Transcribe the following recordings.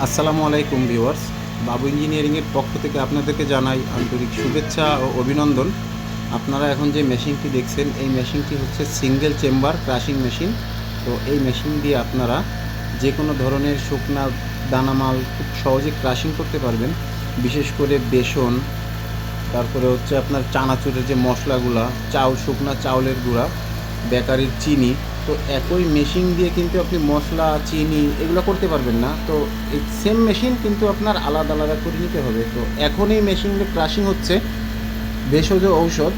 আসসালামু আলাইকুম ভিউয়ার্স, বাবু ইঞ্জিনিয়ারিংয়ের পক্ষ থেকে আপনাদেরকে জানাই আন্তরিক শুভেচ্ছা ও অভিনন্দন। আপনারা এখন যে মেশিনটি দেখছেন, এই মেশিনটি হচ্ছে সিঙ্গেল চেম্বার ক্রাশিং মেশিন। তো এই মেশিন দিয়ে আপনারা যে কোনো ধরনের শুকনা দানামাল খুব সহজে ক্রাশিং করতে পারবেন। বিশেষ করে বেসন, তারপরে হচ্ছে আপনার চানাচুরের যে মশলাগুলা, শুকনা চাউলের গুঁড়া, বেকারির চিনি। তো একই মেশিন দিয়ে কিন্তু আপনি মশলা, চিনি এগুলো করতে পারবেন না। তো এই সেম মেশিন কিন্তু আপনার আলাদা আলাদা করে নিতে হবে। তো এখন এই মেশিনে ক্রাশিং হচ্ছে ভেষজ ঔষধ।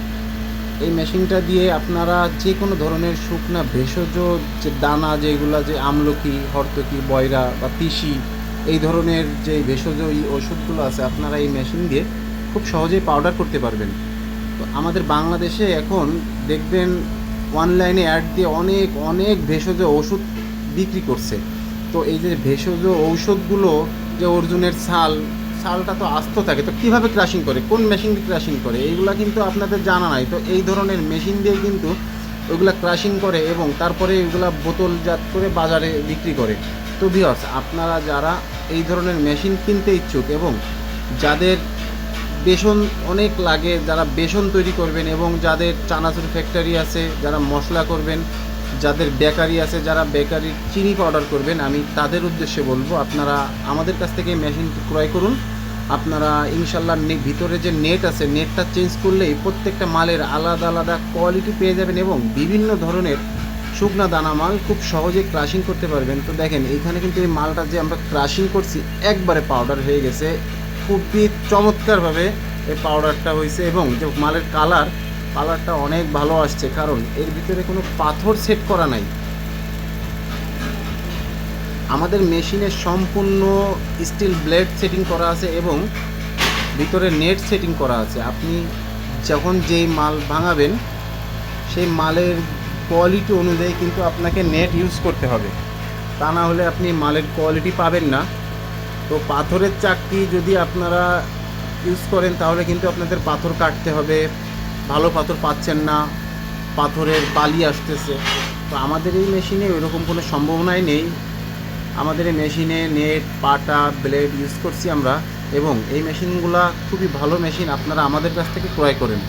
এই মেশিনটা দিয়ে আপনারা যে কোনো ধরনের শুকনা ভেষজ যে দানা, যেগুলো যে আমলকি, হর্তকি, বয়রা বা তিসি, এই ধরনের যে ভেষজ ওষুধগুলো আছে, আপনারা এই মেশিন দিয়ে খুব সহজেই পাউডার করতে পারবেন। তো আমাদের বাংলাদেশে এখন দেখবেন অনলাইনে অ্যাড দিয়ে অনেক অনেক ভেষজ ওষুধ বিক্রি করছে। তো এই যে ভেষজ ঔষধগুলো, যে অর্জুনের ছালটা তো আস্ত থাকে, তো কীভাবে ক্রাশিং করে, কোন মেশিন দিয়ে ক্রাশিং করে, এইগুলো কিন্তু আপনাদের জানা নাই। তো এই ধরনের মেশিন দিয়ে কিন্তু ওইগুলো ক্রাশিং করে এবং তারপরে এগুলা বোতলজাত করে বাজারে বিক্রি করে। তো ভিউয়ার্স, আপনারা যারা এই ধরনের মেশিন কিনতে ইচ্ছুক এবং যাদের বেসন অনেক লাগে, যারা বেসন তৈরি করবেন এবং যাদের চানাচুর ফ্যাক্টরি আছে, যারা মশলা করবেন, যাদের বেকারি আছে, যারা বেকারির চিনি পাউডার করবেন, আমি তাদের উদ্দেশ্যে বলবো আপনারা আমাদের কাছ থেকে মেশিনটি ক্রয় করুন। আপনারা ইনশাল্লাহ ভিতরে যে নেট আছে, নেটটা চেঞ্জ করলেই প্রত্যেকটা মালের আলাদা আলাদা কোয়ালিটি পেয়ে যাবেন এবং বিভিন্ন ধরনের শুকনা দানা মাল খুব সহজে ক্রাশিং করতে পারবেন। তো দেখেন, এইখানে কিন্তু এই মালটা যে আমরা ক্রাশিং করছি একবারে পাউডার হয়ে গেছে, খুবই চমৎকারভাবে এই পাউডারটা হয়েছে এবং যে মালের কালারটা অনেক ভালো আসছে, কারণ এর ভিতরে কোনো পাথর সেট করা নাই। আমাদের মেশিনে সম্পূর্ণ স্টিল ব্লেড সেটিং করা আছে এবং ভিতরে নেট সেটিং করা আছে। আপনি যখন যেই মাল ভাঙাবেন সেই মালের কোয়ালিটি অনুযায়ী কিন্তু আপনাকে নেট ইউজ করতে হবে, তা না হলে আপনি মালের কোয়ালিটি পাবেন না। তো পাথরের চাকতি যদি আপনারা ইউজ করেন তাহলে কিন্তু আপনাদের পাথর কাটতে হবে, ভালো পাথর পাচ্ছেন না, পাথরের বালি আসতেছে। তো আমাদের এই মেশিনে ওইরকম কোনো সম্ভাবনাই নেই। আমাদের এই মেশিনে নেট, পাটা, ব্লেড ইউজ করছি আমরা এবং এই মেশিনগুলো খুবই ভালো মেশিন, আপনারা আমাদের কাছ থেকে ক্রয় করেন।